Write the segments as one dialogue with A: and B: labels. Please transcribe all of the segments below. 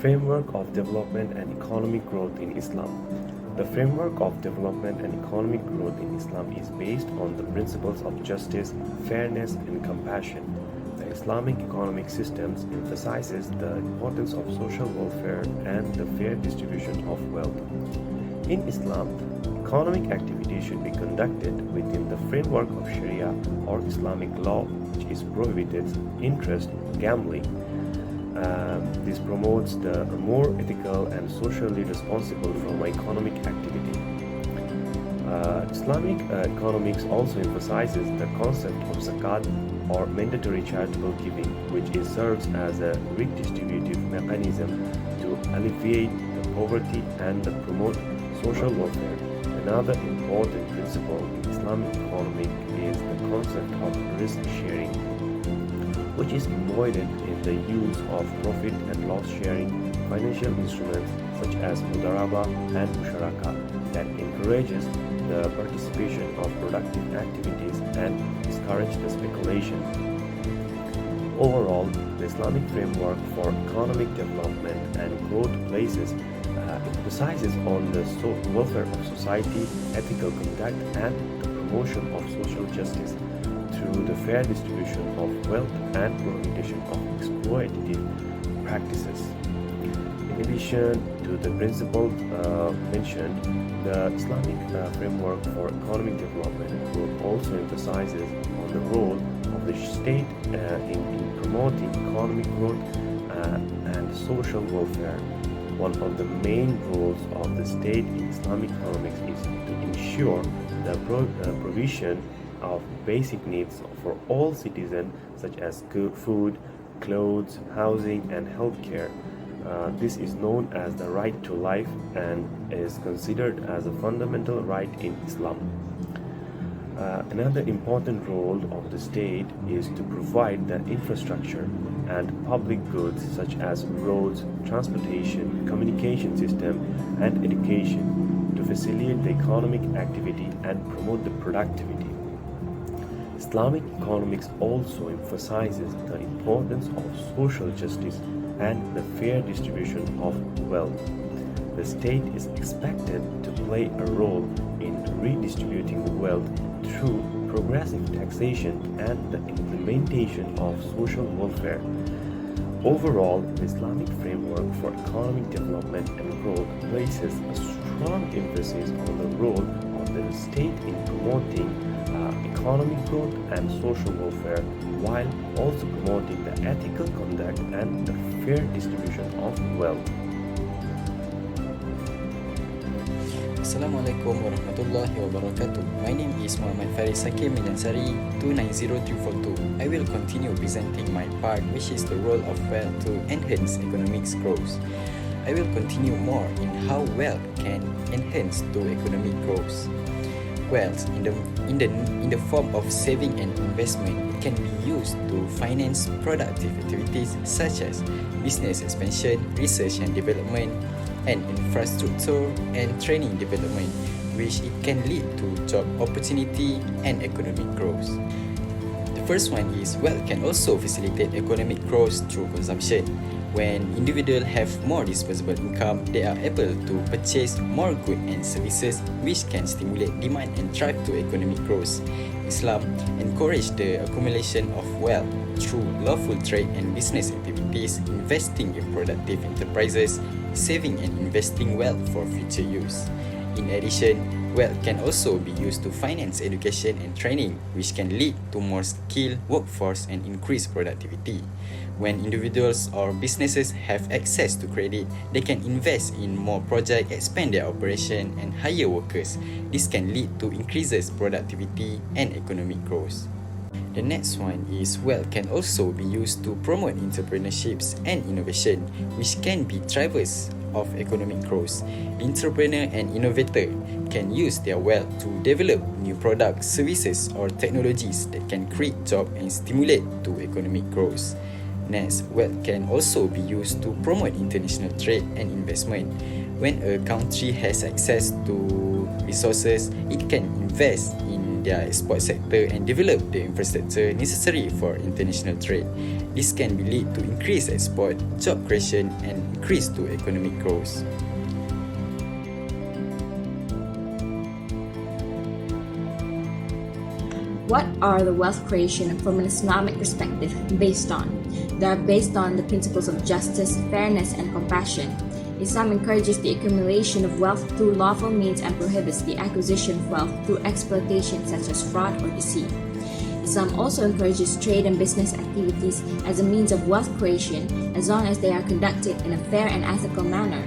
A: Framework of Development and Economic Growth in Islam. The framework of development and economic growth in Islam is based on the principles of justice, fairness, and compassion. The Islamic economic systems emphasizes the importance of social welfare and the fair distribution of wealth. In Islam, economic activity should be conducted within the framework of Sharia or Islamic law, which is prohibited interest, gambling. This promotes the more ethical and socially responsible from economic activity. Islamic economics also emphasizes the concept of zakat or mandatory charitable giving, which serves as a redistributive mechanism to alleviate the poverty and promote social welfare. Another important principle in Islamic economic is the concept of risk sharing, which is embodied in the use of profit and loss sharing financial instruments such as mudaraba and musharaka that encourages the participation of productive activities and discourage the speculation. Overall, the Islamic framework for economic development and growth places emphasizes on the welfare of society, ethical conduct, and the promotion of social justice through the fair distribution of wealth and prohibition of exploitative practices. In addition to the principles mentioned, the Islamic framework for economic development and growth also emphasizes on the role of the state in promoting economic growth and social welfare. One of the main roles of the state in Islamic economics is to ensure the provision of basic needs for all citizens such as food, clothes, housing, and healthcare. This is known as the right to life and is considered as a fundamental right in Islam. Another important role of the state is to provide the infrastructure and public goods such as roads, transportation, communication system, and education to facilitate the economic activity and promote the productivity. Islamic economics also emphasizes the importance of social justice and the fair distribution of wealth. The state is expected to play a role in redistributing wealth through progressive taxation and the implementation of social welfare. Overall, the Islamic framework for economic development and growth places a strong emphasis on the role of the state in promoting economic growth and social welfare while also promoting the ethical conduct and the fair distribution of wealth.
B: Assalamualaikum warahmatullahi wabarakatuh. My name is Muhammad Faris Hakim Minansari 290342. I will continue presenting my part, which is the role of wealth to enhance economic growth. I will continue more in how wealth can enhance to economic growth. Wealth in the form of saving and investment, it can be used to finance productive activities such as business expansion, research and development, and infrastructure and training development, which it can lead to job opportunity and economic growth. The first one is wealth can also facilitate economic growth through consumption. When individuals have more disposable income, they are able to purchase more goods and services, which can stimulate demand and drive to economic growth. Islam encourages the accumulation of wealth through lawful trade and business activities, investing in productive enterprises, saving and investing wealth for future use. In addition, wealth can also be used to finance education and training, which can lead to more skilled workforce and increased productivity. When individuals or businesses have access to credit, they can invest in more projects, expand their operation, and hire workers. This can lead to increases productivity and economic growth. The next one is wealth can also be used to promote entrepreneurships and innovation, which can be drivers of economic growth. Entrepreneur and innovator can use their wealth to develop new products, services, or technologies that can create jobs and stimulate to economic growth. Next, wealth can also be used to promote international trade and investment. When a country has access to resources, it can invest in their export sector and develop the infrastructure necessary for international trade. This can lead to increased export, job creation, and increase to economic growth.
C: What are the wealth creation from an Islamic perspective based on? They are based on the principles of justice, fairness, and compassion. Islam encourages the accumulation of wealth through lawful means and prohibits the acquisition of wealth through exploitation such as fraud or deceit. Islam also encourages trade and business activities as a means of wealth creation as long as they are conducted in a fair and ethical manner.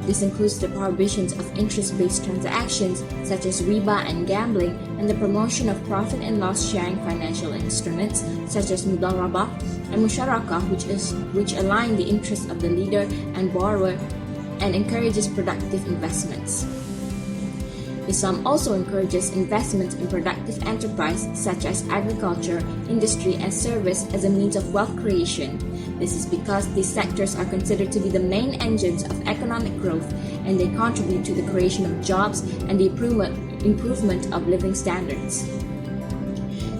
C: This includes the prohibitions of interest-based transactions such as riba and gambling, and the promotion of profit and loss sharing financial instruments such as mudarabah and musharakah, which align the interests of the leader and borrower and encourages productive investments. Islam also encourages investment in productive enterprise such as agriculture, industry, and service as a means of wealth creation. This is because these sectors are considered to be the main engines of economic growth, and they contribute to the creation of jobs and the improvement of living standards.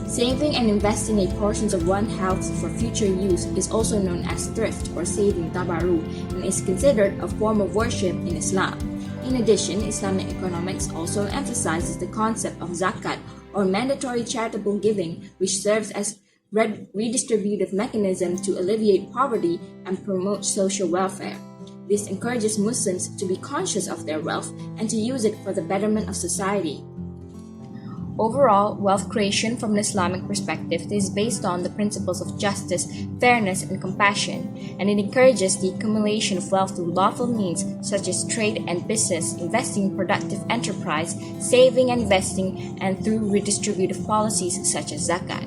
C: Saving and investing a portion of one's health for future use is also known as thrift or saving tabaru, and is considered a form of worship in Islam. In addition, Islamic economics also emphasizes the concept of zakat or mandatory charitable giving, which serves as redistributive mechanism to alleviate poverty and promote social welfare. This encourages Muslims to be conscious of their wealth and to use it for the betterment of society. Overall, wealth creation from an Islamic perspective is based on the principles of justice, fairness, and compassion, and it encourages the accumulation of wealth through lawful means such as trade and business, investing in productive enterprise, saving and investing, and through redistributive policies such as zakat.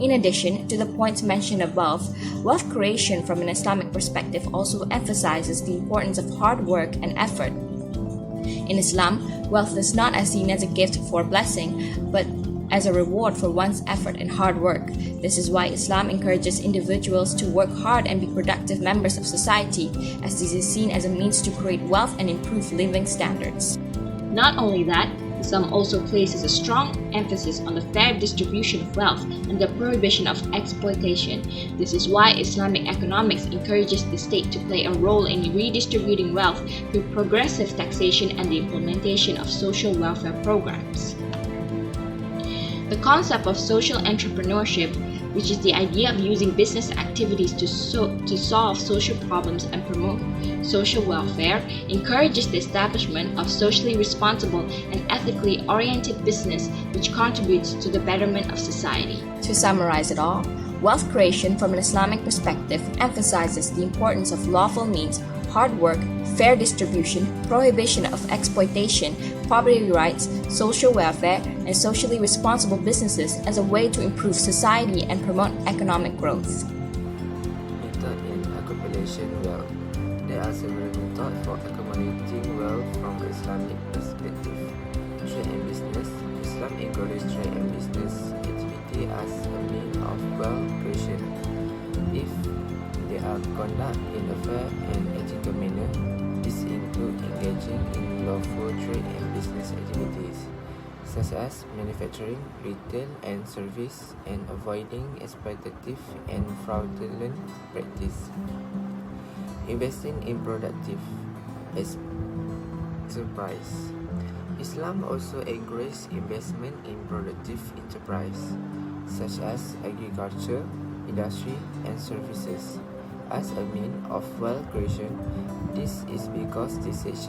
C: In addition to the points mentioned above, wealth creation from an Islamic perspective also emphasizes the importance of hard work and effort. In Islam, wealth is not as seen as a gift for blessing, but as a reward for one's effort and hard work. This is why Islam encourages individuals to work hard and be productive members of society, as this is seen as a means to create wealth and improve living standards. Not only that, Islam also places a strong emphasis on the fair distribution of wealth and the prohibition of exploitation. This is why Islamic economics encourages the state to play a role in redistributing wealth through progressive taxation and the implementation of social welfare programs. The concept of social entrepreneurship, which is the idea of using business activities to solve social problems and promote social welfare, encourages the establishment of socially responsible and ethically oriented business which contributes to the betterment of society. To summarize it all, wealth creation from an Islamic perspective emphasizes the importance of lawful means, hard work, fair distribution, prohibition of exploitation, property rights, social welfare, and socially responsible businesses as a way to improve society and promote economic growth.
D: Method in accumulation wealth. There are several methods for accumulating wealth from Islamic perspective. Trade and business. Islam encourages trade and business activity as a means of wealth creation. If they are conducted in a fair and ethical manner, this includes engaging in lawful trade and business activities, such as manufacturing, retail, and service, and avoiding exploitative and fraudulent practice. Investing in productive enterprise. Islam also encourages investment in productive enterprise, such as agriculture, industry, and services, as a means of wealth creation. This is because these sectors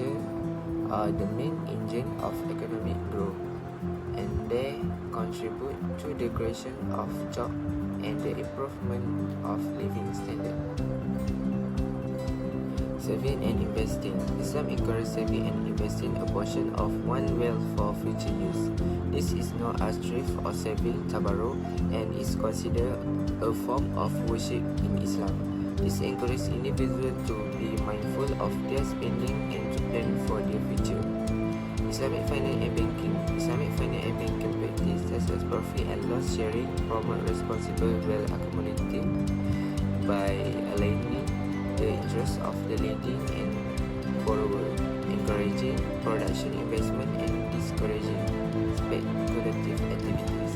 D: are the main engine of economic growth, and they contribute to the creation of jobs and the improvement of living standards. Saving and investing. Islam encourages saving and investing a portion of one's wealth for future use. This is known as thrift or saving tabarruk and is considered a form of worship in Islam. This encourages individuals to be mindful of their spending and to plan for their future. Islamic finance and banking. Islamic finance and banking practice such as profit and loss sharing promote responsible wealth accumulating by aligning the interests of the lending and borrower, encouraging production investment and discouraging speculative activities.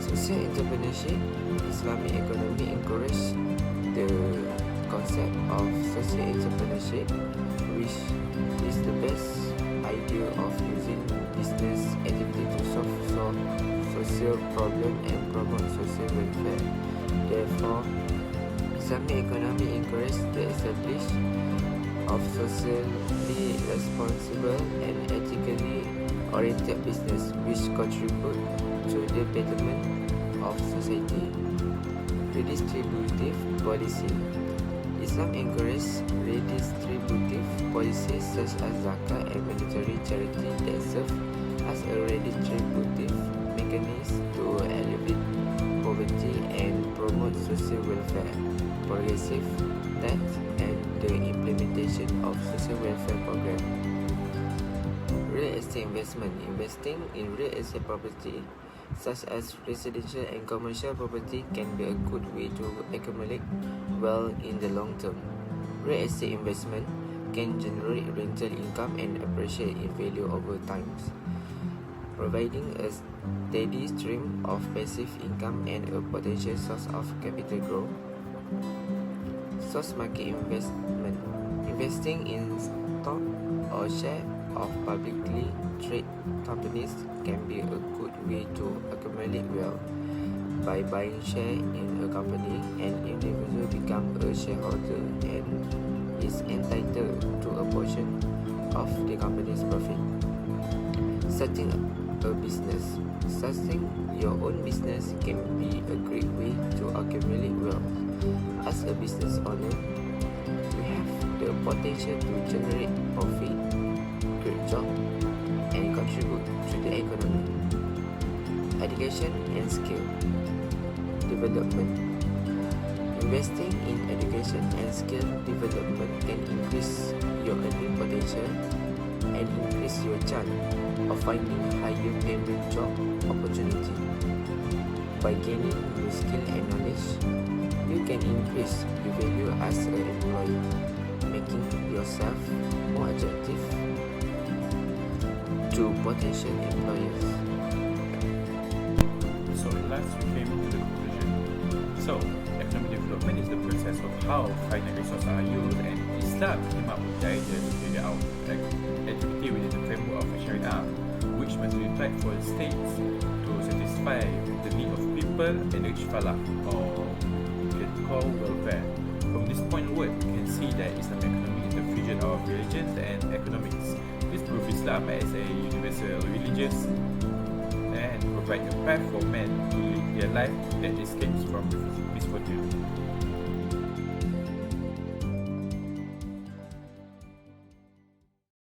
D: Social entrepreneurship, Islamic economy encourage the concept of social entrepreneurship, which is the best idea of using business activity to solve social problem and promote social welfare. Therefore, Islamic economy encourages the establishment of socially responsible and ethically oriented business which contribute to the betterment of society. Redistributive policy. Islam encourages redistributive policies such as zakat and mandatory charity that serve as a redistributive mechanism to alleviate poverty and promote social welfare, progressive tax, and the implementation of social welfare program. Real estate investment. Investing in real estate property such as residential and commercial property can be a good way to accumulate wealth in the long term. Real estate investment can generate rental income and appreciate in value over time, providing a steady stream of passive income and a potential source of capital growth. Stock market investment. Investing in stock or share of publicly traded companies can be a good way to accumulate wealth. By buying share in a company, an individual becomes a shareholder and is entitled to a portion of the company's profit. Starting a business. Starting your own business can be a great way to accumulate wealth. As a business owner, you have the potential to generate profit, create jobs, and contribute to the economy. Education and skill development. Investing in education and skill development can increase your earning potential and increase your chance of finding higher payment job opportunity. By gaining new skill and knowledge, you can increase your value as an employee, making yourself more attractive to potential employers.
E: So at last we came to the conclusion. So, economic development is the process of how finite resources are used, and Islam came up with the idea to carry out activity within the framework of Sharia, which must be applied for the states to satisfy the need of people and reach falah, or we can call welfare. From this point onward, we can see that Islamic economy is the fusion of religions and economics. This proves Islam as a universal religious and provide a path for men to live their life that escapes from misfortune.